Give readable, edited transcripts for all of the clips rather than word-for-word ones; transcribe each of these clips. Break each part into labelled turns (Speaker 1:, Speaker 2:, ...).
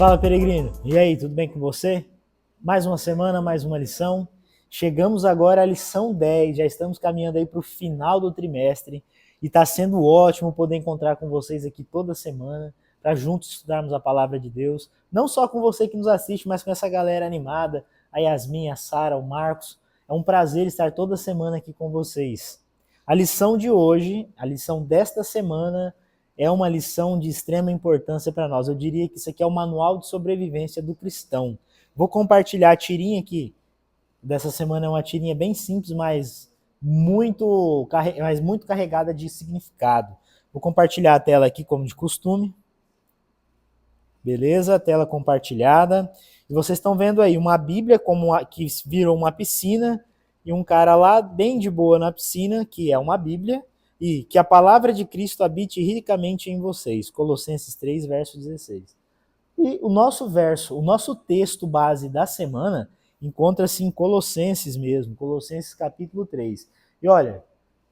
Speaker 1: Fala, peregrino. E aí, tudo bem com você? Mais uma semana, mais uma lição. Chegamos agora à lição 10, já estamos caminhando aí para o final do trimestre e está sendo ótimo poder encontrar com vocês aqui toda semana para juntos estudarmos a palavra de Deus. Não só com você que nos assiste, mas com essa galera animada, a Yasmin, a Sara, o Marcos. É um prazer estar toda semana aqui com vocês. A lição de hoje, a lição desta semana, é uma lição de extrema importância para nós. Eu diria que isso aqui é o manual de sobrevivência do cristão. Vou compartilhar a tirinha aqui. Dessa semana é uma tirinha bem simples, mas muito carregada de significado. Vou compartilhar a tela aqui como de costume. Beleza? Tela compartilhada. E vocês estão vendo aí uma Bíblia que virou uma piscina e um cara lá bem de boa na piscina, que é uma Bíblia, e que a palavra de Cristo habite ricamente em vocês. Colossenses 3, verso 16. E o nosso texto base da semana encontra-se em Colossenses mesmo, Colossenses capítulo 3. E olha,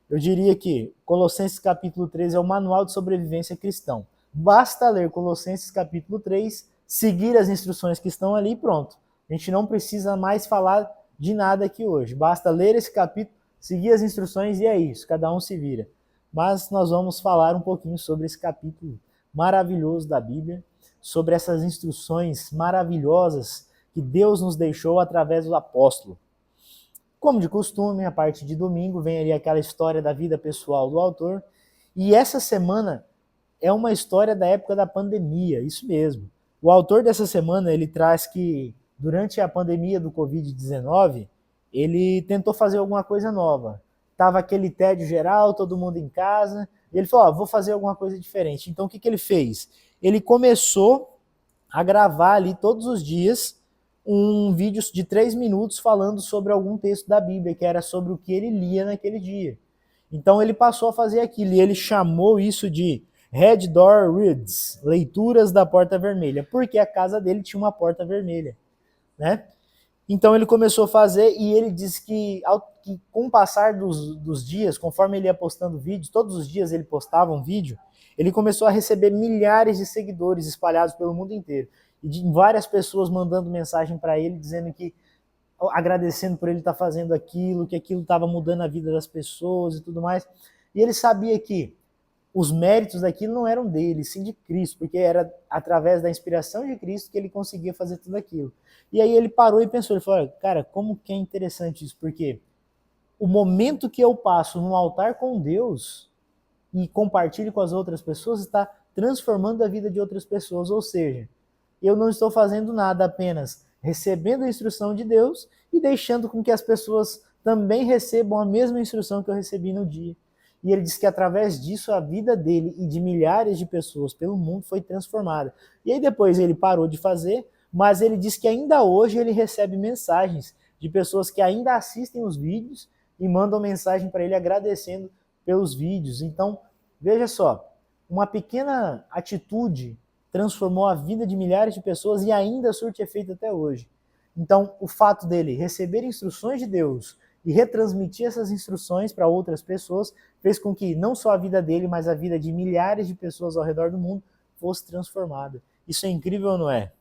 Speaker 1: eu diria que Colossenses capítulo 3 é o manual de sobrevivência cristão. Basta ler Colossenses capítulo 3, seguir as instruções que estão ali e pronto. A gente não precisa mais falar de nada aqui hoje. Basta ler esse capítulo, seguir as instruções e é isso, cada um se vira. Mas nós vamos falar um pouquinho sobre esse capítulo maravilhoso da Bíblia, sobre essas instruções maravilhosas que Deus nos deixou através do apóstolo. Como de costume, a parte de domingo vem ali aquela história da vida pessoal do autor, e essa semana é uma história da época da pandemia, isso mesmo. O autor dessa semana, ele traz que durante a pandemia do Covid-19, ele tentou fazer alguma coisa nova. Tava aquele tédio geral, todo mundo em casa, e ele falou, vou fazer alguma coisa diferente. Então o que ele fez? Ele começou a gravar ali todos os dias um vídeo de 3 minutos falando sobre algum texto da Bíblia, que era sobre o que ele lia naquele dia. Então ele passou a fazer aquilo, e ele chamou isso de Red Door Reads, leituras da porta vermelha, porque a casa dele tinha uma porta vermelha, né? Então ele começou a fazer, e ele disse que com o passar dos dias, conforme ele ia postando vídeos, todos os dias ele postava um vídeo, ele começou a receber milhares de seguidores espalhados pelo mundo inteiro. E de várias pessoas mandando mensagem para ele, dizendo que, agradecendo por ele estar fazendo aquilo, que aquilo estava mudando a vida das pessoas e tudo mais. E ele sabia que os méritos daquilo não eram dele, sim de Cristo, porque era através da inspiração de Cristo que ele conseguia fazer tudo aquilo. E aí ele parou e pensou, ele falou, cara, como que é interessante isso, porque o momento que eu passo no altar com Deus e compartilho com as outras pessoas está transformando a vida de outras pessoas, ou seja, eu não estou fazendo nada, apenas recebendo a instrução de Deus e deixando com que as pessoas também recebam a mesma instrução que eu recebi no dia. E ele diz que através disso a vida dele e de milhares de pessoas pelo mundo foi transformada. E aí depois ele parou de fazer, mas ele diz que ainda hoje ele recebe mensagens de pessoas que ainda assistem os vídeos e mandam mensagem para ele agradecendo pelos vídeos. Então, veja só, uma pequena atitude transformou a vida de milhares de pessoas e ainda surte efeito até hoje. Então, o fato dele receber instruções de Deus e retransmitir essas instruções para outras pessoas fez com que não só a vida dele, mas a vida de milhares de pessoas ao redor do mundo fosse transformada. Isso é incrível, não é?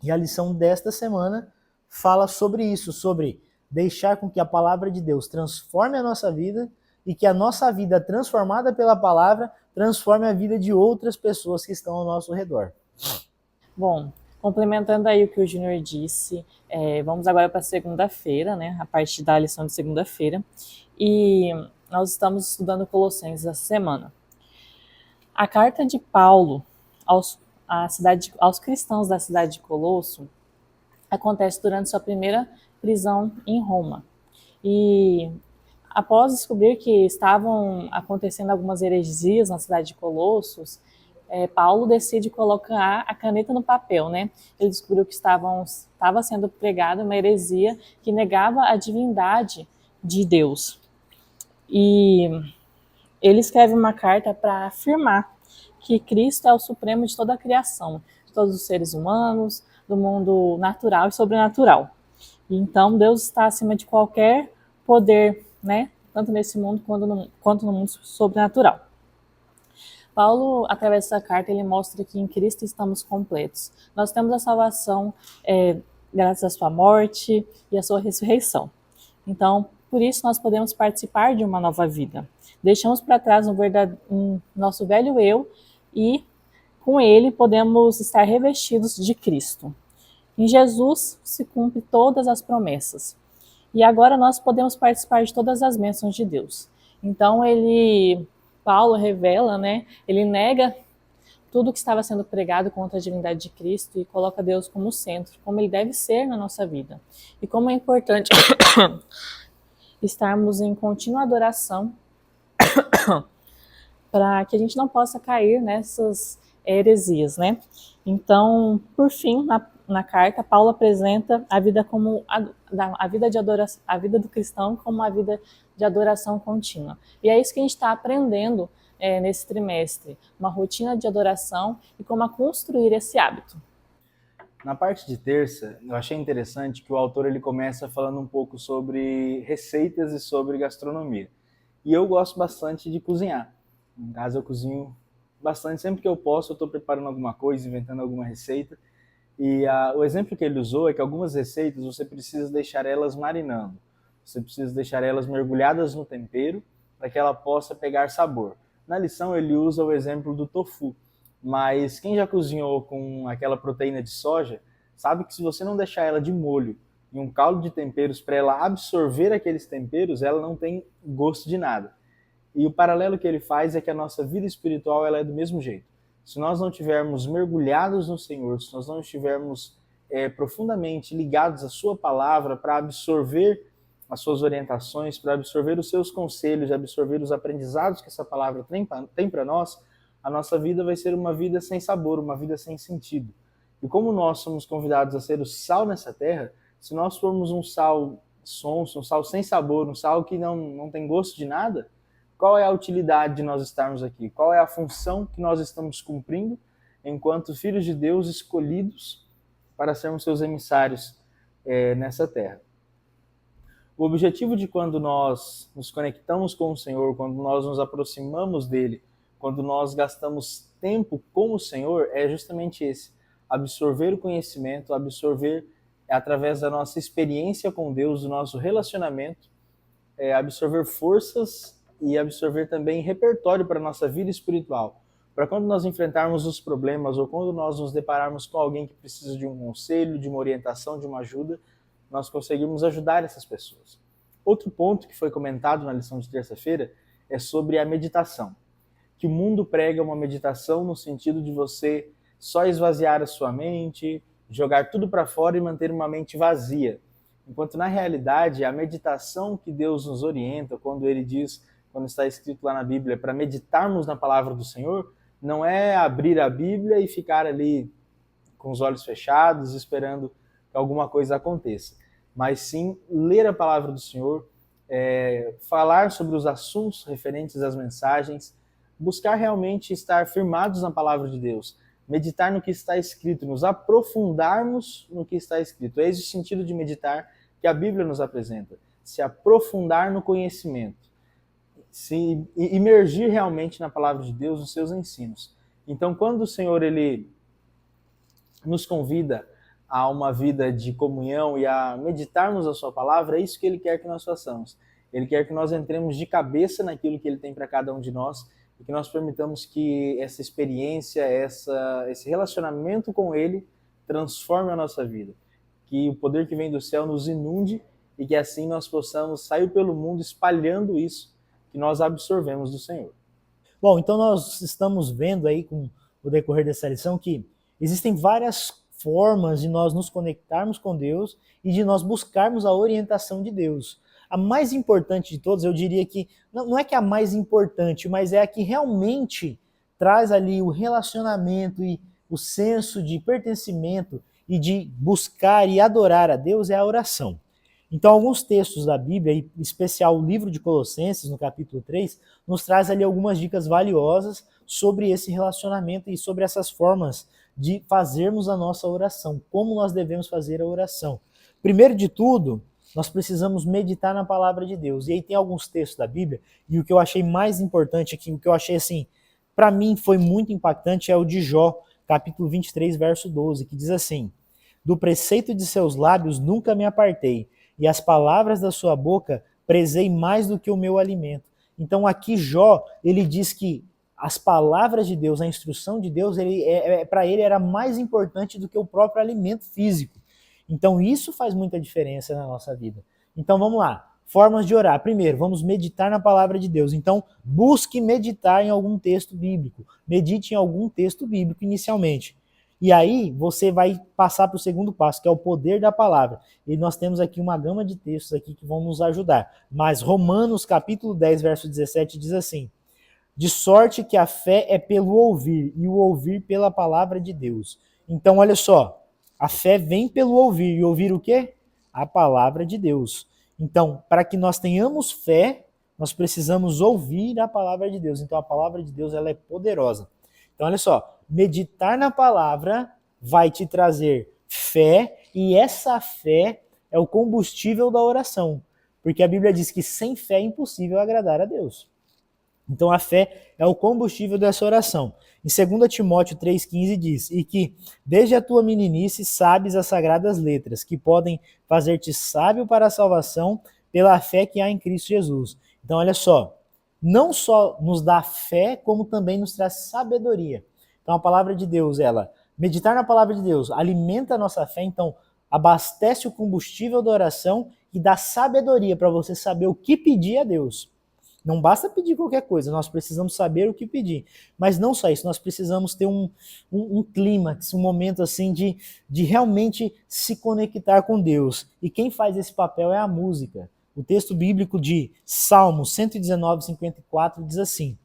Speaker 1: E a lição desta semana fala sobre isso, sobre deixar com que a palavra de Deus transforme a nossa vida e que a nossa vida transformada pela palavra transforme a vida de outras pessoas que estão ao nosso redor.
Speaker 2: Bom, complementando aí o que o Júnior disse, vamos agora para segunda-feira, né? A parte da lição de segunda-feira. E nós estamos estudando Colossenses essa semana. A carta de Paulo aos cristãos da cidade de Colosso acontece durante sua primeira prisão em Roma. E após descobrir que estavam acontecendo algumas heresias na cidade de Colossos, Paulo decide colocar a caneta no papel, né? Ele descobriu que estava sendo pregada uma heresia que negava a divindade de Deus. E ele escreve uma carta para afirmar que Cristo é o supremo de toda a criação, de todos os seres humanos, do mundo natural e sobrenatural. E então Deus está acima de qualquer poder, né? Tanto nesse mundo quanto no mundo sobrenatural. Paulo, através dessa carta, ele mostra que em Cristo estamos completos. Nós temos a salvação graças à sua morte e à sua ressurreição. Então, por isso nós podemos participar de uma nova vida. Deixamos para trás nosso velho eu e com ele podemos estar revestidos de Cristo. Em Jesus se cumpre todas as promessas. E agora nós podemos participar de todas as bênçãos de Deus. Então Paulo revela, ele nega tudo que estava sendo pregado contra a divindade de Cristo e coloca Deus como centro, como ele deve ser na nossa vida. E como é importante estarmos em contínua adoração para que a gente não possa cair nessas heresias, Então, por fim, na carta, Paulo apresenta a vida como a vida de adoração, a vida do cristão como uma vida de adoração contínua. E é isso que a gente está aprendendo nesse trimestre, uma rotina de adoração e como a construir esse hábito.
Speaker 3: Na parte de terça, eu achei interessante que o autor ele começa falando um pouco sobre receitas e sobre gastronomia. E eu gosto bastante de cozinhar. Em casa eu cozinho bastante, sempre que eu posso eu estou preparando alguma coisa, inventando alguma receita. E o exemplo que ele usou é que algumas receitas você precisa deixar elas marinando. Você precisa deixar elas mergulhadas no tempero para que ela possa pegar sabor. Na lição ele usa o exemplo do tofu, mas quem já cozinhou com aquela proteína de soja sabe que se você não deixar ela de molho em um caldo de temperos para ela absorver aqueles temperos, ela não tem gosto de nada. E o paralelo que ele faz é que a nossa vida espiritual ela é do mesmo jeito. Se nós não estivermos mergulhados no Senhor, se nós não estivermos profundamente ligados à sua palavra para absorver as suas orientações, para absorver os seus conselhos, absorver os aprendizados que essa palavra tem para nós, a nossa vida vai ser uma vida sem sabor, uma vida sem sentido. E como nós somos convidados a ser o sal nessa terra, se nós formos um sal sonso, um sal sem sabor, um sal que não tem gosto de nada, qual é a utilidade de nós estarmos aqui? Qual é a função que nós estamos cumprindo enquanto filhos de Deus escolhidos para sermos seus emissários nessa terra? O objetivo de quando nós nos conectamos com o Senhor, quando nós nos aproximamos dele, quando nós gastamos tempo com o Senhor, é justamente esse: absorver o conhecimento, absorver através da nossa experiência com Deus, do nosso relacionamento, absorver forças e absorver também repertório para a nossa vida espiritual. Para quando nós enfrentarmos os problemas ou quando nós nos depararmos com alguém que precisa de um conselho, de uma orientação, de uma ajuda, nós conseguimos ajudar essas pessoas. Outro ponto que foi comentado na lição de terça-feira é sobre a meditação. Que o mundo prega uma meditação no sentido de você só esvaziar a sua mente, jogar tudo para fora e manter uma mente vazia. Enquanto na realidade a meditação que Deus nos orienta, quando ele diz, quando está escrito lá na Bíblia, para meditarmos na palavra do Senhor, não é abrir a Bíblia e ficar ali com os olhos fechados, esperando que alguma coisa aconteça, mas sim ler a palavra do Senhor, falar sobre os assuntos referentes às mensagens, buscar realmente estar firmados na palavra de Deus, meditar no que está escrito, nos aprofundarmos no que está escrito. É esse o sentido de meditar que a Bíblia nos apresenta, se aprofundar no conhecimento, se imergir realmente na palavra de Deus, nos seus ensinos. Então, quando o Senhor ele nos convida a uma vida de comunhão e a meditarmos a sua palavra, é isso que ele quer que nós façamos. Ele quer que nós entremos de cabeça naquilo que ele tem para cada um de nós e que nós permitamos que essa experiência, esse relacionamento com ele transforme a nossa vida. Que o poder que vem do céu nos inunde e que assim nós possamos sair pelo mundo espalhando isso que nós absorvemos do Senhor.
Speaker 1: Bom, então nós estamos vendo aí com o decorrer dessa lição que existem várias formas de nós nos conectarmos com Deus e de nós buscarmos a orientação de Deus. A mais importante de todas, eu diria que, não é que é a mais importante, mas é a que realmente traz ali o relacionamento e o senso de pertencimento e de buscar e adorar a Deus, é a oração. Então, alguns textos da Bíblia, em especial o livro de Colossenses, no capítulo 3, nos traz ali algumas dicas valiosas sobre esse relacionamento e sobre essas formas de fazermos a nossa oração, como nós devemos fazer a oração. Primeiro de tudo, nós precisamos meditar na palavra de Deus. E aí tem alguns textos da Bíblia, e o que eu achei mais importante aqui, o que eu achei assim, para mim foi muito impactante é o de Jó, capítulo 23, verso 12, que diz assim: do preceito de seus lábios nunca me apartei, e as palavras da sua boca prezei mais do que o meu alimento. Então aqui Jó, ele diz que as palavras de Deus, a instrução de Deus, para ele era mais importante do que o próprio alimento físico. Então isso faz muita diferença na nossa vida. Então vamos lá. Formas de orar. Primeiro, vamos meditar na palavra de Deus. Então, busque meditar em algum texto bíblico. Medite em algum texto bíblico inicialmente. E aí, você vai passar para o segundo passo, que é o poder da palavra. E nós temos aqui uma gama de textos aqui que vão nos ajudar. Mas Romanos, capítulo 10, verso 17, diz assim: de sorte que a fé é pelo ouvir, e o ouvir pela palavra de Deus. Então, olha só, a fé vem pelo ouvir, e ouvir o quê? A palavra de Deus. Então, para que nós tenhamos fé, nós precisamos ouvir a palavra de Deus. Então, a palavra de Deus ela é poderosa. Então, olha só, meditar na palavra vai te trazer fé, e essa fé é o combustível da oração. Porque a Bíblia diz que sem fé é impossível agradar a Deus. Então, a fé é o combustível dessa oração. Em 2 Timóteo 3,15 diz: e que, desde a tua meninice, sabes as sagradas letras, que podem fazer-te sábio para a salvação pela fé que há em Cristo Jesus. Então, olha só, não só nos dá fé, como também nos traz sabedoria. Então, a palavra de Deus, meditar na palavra de Deus, alimenta a nossa fé, então, abastece o combustível da oração e dá sabedoria para você saber o que pedir a Deus. Não basta pedir qualquer coisa, nós precisamos saber o que pedir. Mas não só isso, nós precisamos ter um clímax, um momento assim de realmente se conectar com Deus. E quem faz esse papel é a música. O texto bíblico de Salmo 119, 54 diz assim: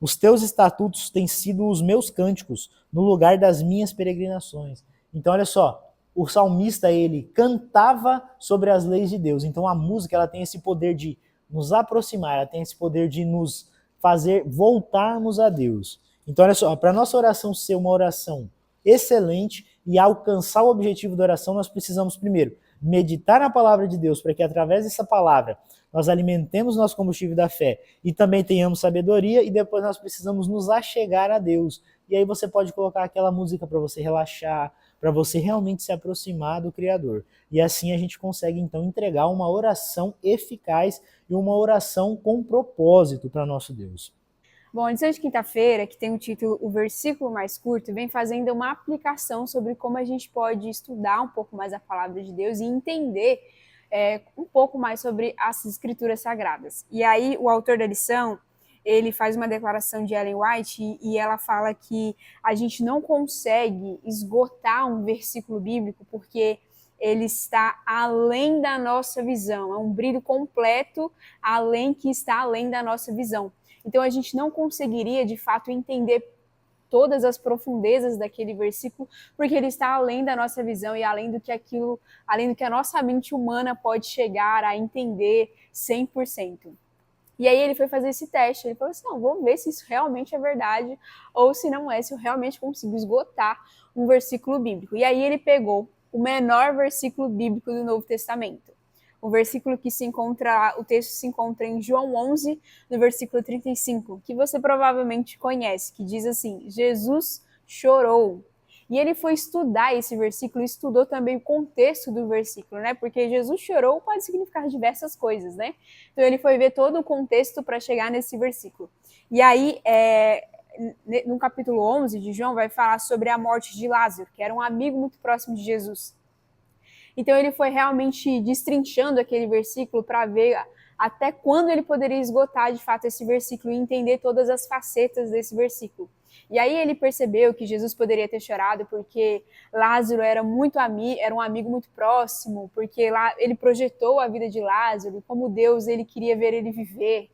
Speaker 1: os teus estatutos têm sido os meus cânticos no lugar das minhas peregrinações. Então olha só, o salmista ele cantava sobre as leis de Deus. Então a música ela tem esse poder de nos aproximar, ela tem esse poder de nos fazer voltarmos a Deus. Então, olha só, para a nossa oração ser uma oração excelente e alcançar o objetivo da oração, nós precisamos, primeiro, meditar na palavra de Deus, para que através dessa palavra nós alimentemos nosso combustível da fé e também tenhamos sabedoria, e depois nós precisamos nos achegar a Deus. E aí você pode colocar aquela música para você relaxar, para você realmente se aproximar do Criador. E assim a gente consegue, então, entregar uma oração eficaz e uma oração com propósito para nosso Deus.
Speaker 4: Bom, a lição de quinta-feira, que tem o título O Versículo Mais Curto, vem fazendo uma aplicação sobre como a gente pode estudar um pouco mais a palavra de Deus e entender um pouco mais sobre as escrituras sagradas. E aí o autor da lição, ele faz uma declaração de Ellen White e ela fala que a gente não consegue esgotar um versículo bíblico porque ele está além da nossa visão, é um brilho completo que está além da nossa visão. Então a gente não conseguiria de fato entender todas as profundezas daquele versículo, porque ele está além da nossa visão e além do que a nossa mente humana pode chegar a entender 100%. E aí ele foi fazer esse teste, ele falou assim, não, vamos ver se isso realmente é verdade, ou se não é, se eu realmente consigo esgotar um versículo bíblico. E aí ele pegou o menor versículo bíblico do Novo Testamento. O versículo o texto se encontra em João 11, no versículo 35, que você provavelmente conhece, que diz assim, Jesus chorou. E ele foi estudar esse versículo, estudou também o contexto do versículo, né? Porque Jesus chorou pode significar diversas coisas, né? Então ele foi ver todo o contexto para chegar nesse versículo. E aí, no capítulo 11 de João, vai falar sobre a morte de Lázaro, que era um amigo muito próximo de Jesus. Então ele foi realmente destrinchando aquele versículo para ver até quando ele poderia esgotar de fato esse versículo e entender todas as facetas desse versículo. E aí ele percebeu que Jesus poderia ter chorado porque Lázaro era um amigo muito próximo, porque ele projetou a vida de Lázaro, como Deus ele queria ver ele viver.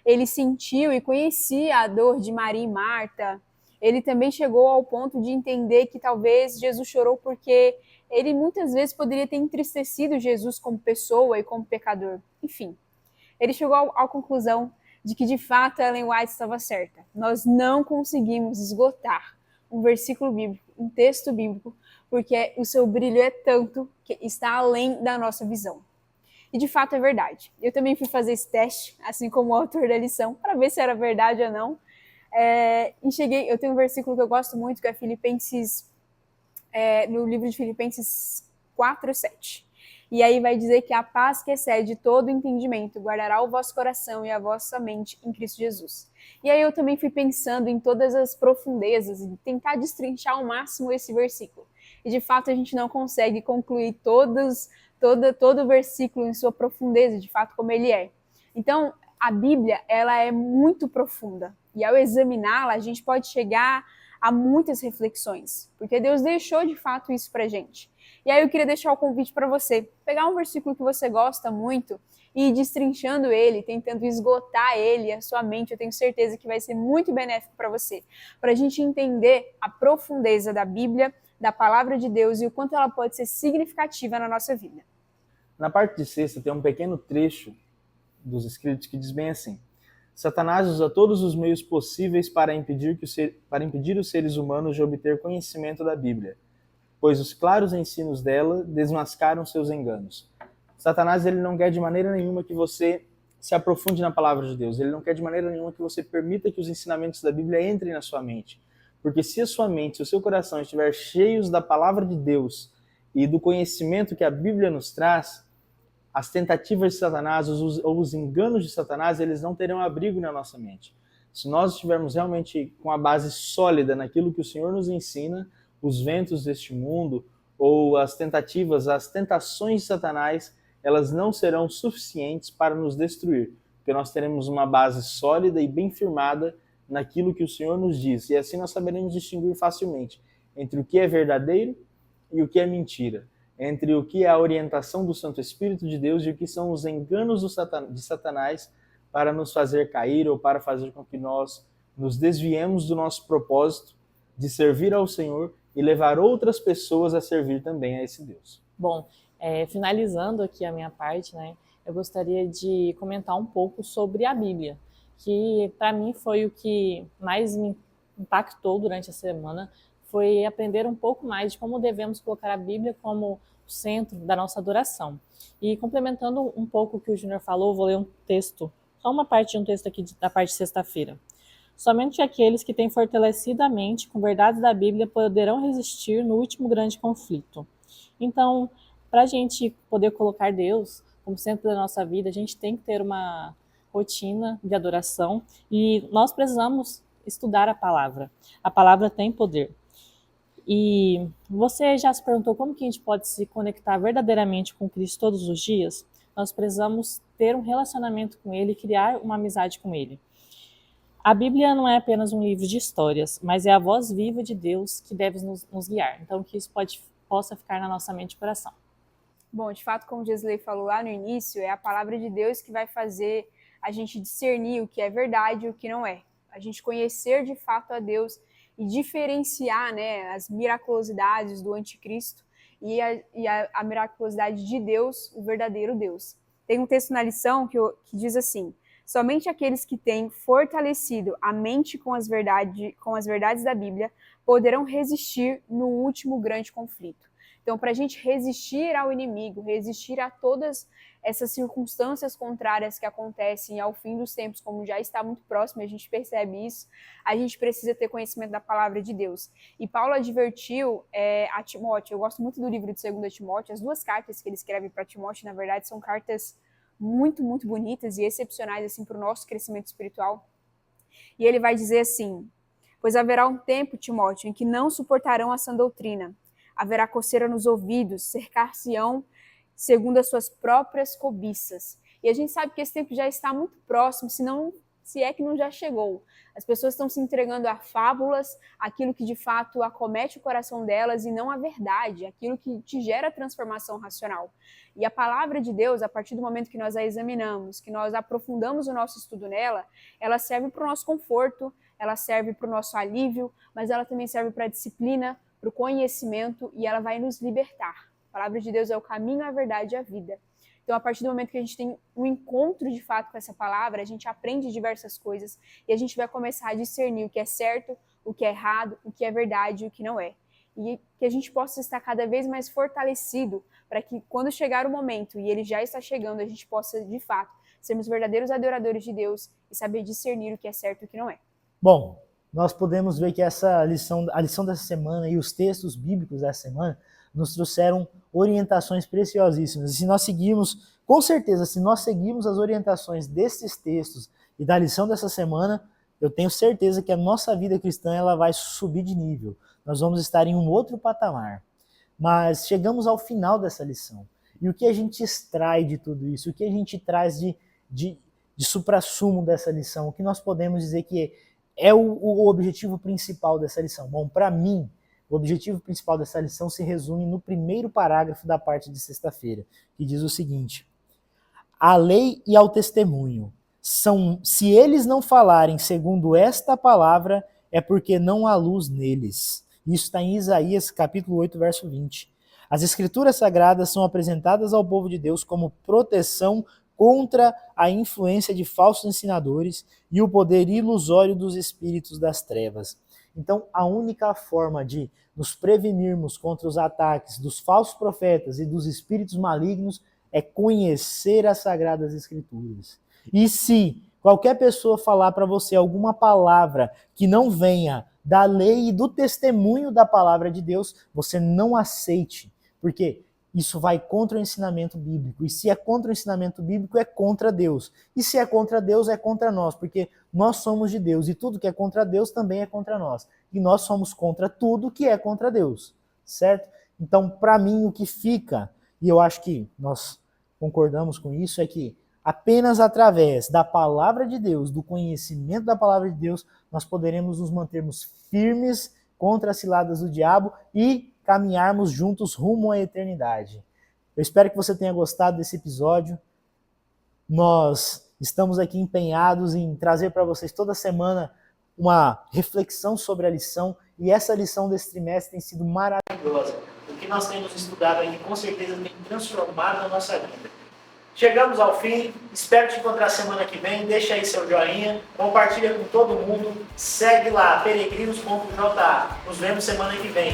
Speaker 4: Ele sentiu e conhecia a dor de Maria e Marta. Ele também chegou ao ponto de entender que talvez Jesus chorou porque ele muitas vezes poderia ter entristecido Jesus como pessoa e como pecador. Enfim, ele chegou à conclusão de que de fato Ellen White estava certa. Nós não conseguimos esgotar um versículo bíblico, um texto bíblico, porque o seu brilho é tanto que está além da nossa visão. E de fato é verdade. Eu também fui fazer esse teste, assim como o autor da lição, para ver se era verdade ou não. Eu tenho um versículo que eu gosto muito, que é Filipenses, no livro de Filipenses 4:7. E aí vai dizer que a paz que excede todo entendimento guardará o vosso coração e a vossa mente em Cristo Jesus. E aí eu também fui pensando em todas as profundezas e tentar destrinchar ao máximo esse versículo. E de fato a gente não consegue concluir todo o versículo em sua profundeza, de fato como ele é. Então a Bíblia, ela é muito profunda. E ao examiná-la, a gente pode chegar a muitas reflexões, porque Deus deixou de fato isso pra gente. E aí eu queria deixar o convite para você pegar um versículo que você gosta muito e ir destrinchando ele, tentando esgotar ele, a sua mente, eu tenho certeza que vai ser muito benéfico para você, para a gente entender a profundeza da Bíblia, da palavra de Deus e o quanto ela pode ser significativa na nossa vida.
Speaker 3: Na parte de sexta tem um pequeno trecho dos escritos que diz bem assim: Satanás usa todos os meios possíveis para impedir os seres humanos de obter conhecimento da Bíblia, pois os claros ensinos dela desmascaram seus enganos. Satanás, ele não quer de maneira nenhuma que você se aprofunde na palavra de Deus. Ele não quer de maneira nenhuma que você permita que os ensinamentos da Bíblia entrem na sua mente. Porque se a sua mente, se o seu coração estiver cheios da palavra de Deus e do conhecimento que a Bíblia nos traz, as tentativas de Satanás ou os enganos de Satanás, eles não terão abrigo na nossa mente. Se nós estivermos realmente com a base sólida naquilo que o Senhor nos ensina, os ventos deste mundo ou as tentativas, as tentações de Satanás, elas não serão suficientes para nos destruir, porque nós teremos uma base sólida e bem firmada naquilo que o Senhor nos diz, e assim nós saberemos distinguir facilmente entre o que é verdadeiro e o que é mentira, entre o que é a orientação do Santo Espírito de Deus e o que são os enganos de Satanás para nos fazer cair ou para fazer com que nós nos desviemos do nosso propósito de servir ao Senhor e levar outras pessoas a servir também a esse Deus.
Speaker 2: Bom, finalizando aqui a minha parte, né, eu gostaria de comentar um pouco sobre a Bíblia, que para mim foi o que mais me impactou durante a semana, foi aprender um pouco mais de como devemos colocar a Bíblia como o centro da nossa adoração. E complementando um pouco o que o Júnior falou, vou ler um texto, só uma parte de um texto aqui da parte de sexta-feira. Somente aqueles que têm fortalecido a mente com verdades da Bíblia poderão resistir no último grande conflito. Então, para a gente poder colocar Deus como centro da nossa vida, a gente tem que ter uma rotina de adoração e nós precisamos estudar a palavra. A palavra tem poder. E você já se perguntou como que a gente pode se conectar verdadeiramente com Cristo todos os dias? Nós precisamos ter um relacionamento com Ele, criar uma amizade com Ele. A Bíblia não é apenas um livro de histórias, mas é a voz viva de Deus que deve nos guiar. Então, que isso possa ficar na nossa mente e coração.
Speaker 4: Bom, de fato, como o Gesley falou lá no início, é a palavra de Deus que vai fazer a gente discernir o que é verdade e o que não é. A gente conhecer de fato a Deus e diferenciar, né, as miraculosidades do anticristo e a miraculosidade de Deus, o verdadeiro Deus. Tem um texto na lição que diz assim: somente aqueles que têm fortalecido a mente com as verdades da Bíblia poderão resistir no último grande conflito. Então, para a gente resistir ao inimigo, resistir a todas essas circunstâncias contrárias que acontecem ao fim dos tempos, como já está muito próximo, a gente percebe isso, a gente precisa ter conhecimento da palavra de Deus. E Paulo advertiu a Timóteo, eu gosto muito do livro de 2 Timóteo, as duas cartas que ele escreve para Timóteo, na verdade, são cartas muito, muito bonitas e excepcionais assim, para o nosso crescimento espiritual. E ele vai dizer assim: pois haverá um tempo, Timóteo, em que não suportarão a sã doutrina, haverá coceira nos ouvidos, cercar-se-ão segundo as suas próprias cobiças. E a gente sabe que esse tempo já está muito próximo, se é que não já chegou. As pessoas estão se entregando a fábulas, aquilo que de fato acomete o coração delas e não a verdade, aquilo que te gera transformação racional. E a palavra de Deus, a partir do momento que nós a examinamos, que nós aprofundamos o nosso estudo nela, ela serve para o nosso conforto, ela serve para o nosso alívio, mas ela também serve para a disciplina, para o conhecimento, e ela vai nos libertar. A palavra de Deus é o caminho, a verdade e a vida. Então, a partir do momento que a gente tem um encontro de fato com essa palavra, a gente aprende diversas coisas e a gente vai começar a discernir o que é certo, o que é errado, o que é verdade e o que não é. E que a gente possa estar cada vez mais fortalecido para que quando chegar o momento, e ele já está chegando, a gente possa, de fato, sermos verdadeiros adoradores de Deus e saber discernir o que é certo e o que não é.
Speaker 1: Bom, nós podemos ver que a lição dessa semana e os textos bíblicos dessa semana nos trouxeram orientações preciosíssimas. E se nós seguirmos, com certeza, se nós seguirmos as orientações desses textos e da lição dessa semana, eu tenho certeza que a nossa vida cristã ela vai subir de nível. Nós vamos estar em um outro patamar. Mas chegamos ao final dessa lição. E o que a gente extrai de tudo isso? O que a gente traz de suprassumo dessa lição? O que nós podemos dizer que é o objetivo principal dessa lição? Bom, para mim, o objetivo principal dessa lição se resume no primeiro parágrafo da parte de sexta-feira, que diz o seguinte: a lei e ao testemunho se eles não falarem segundo esta palavra, é porque não há luz neles. Isso está em Isaías, capítulo 8, verso 20. As escrituras sagradas são apresentadas ao povo de Deus como proteção contra a influência de falsos ensinadores e o poder ilusório dos espíritos das trevas. Então, a única forma de nos prevenirmos contra os ataques dos falsos profetas e dos espíritos malignos é conhecer as Sagradas Escrituras. E se qualquer pessoa falar para você alguma palavra que não venha da lei e do testemunho da palavra de Deus, você não aceite, porque isso vai contra o ensinamento bíblico. E se é contra o ensinamento bíblico, é contra Deus. E se é contra Deus, é contra nós, porque nós somos de Deus. E tudo que é contra Deus também é contra nós. E nós somos contra tudo que é contra Deus. Certo? Então, para mim, o que fica, e eu acho que nós concordamos com isso, é que apenas através da palavra de Deus, do conhecimento da palavra de Deus, nós poderemos nos mantermos firmes contra as ciladas do diabo e caminharmos juntos rumo à eternidade. Eu espero que você tenha gostado desse episódio. Nós estamos aqui empenhados em trazer para vocês toda semana uma reflexão sobre a lição, e essa lição desse trimestre tem sido maravilhosa. O que nós temos estudado aqui com certeza tem transformado a nossa vida. Chegamos ao fim, espero te encontrar semana que vem, deixa aí seu joinha, compartilha com todo mundo, segue lá, peregrinos.ja. Nos vemos semana que vem.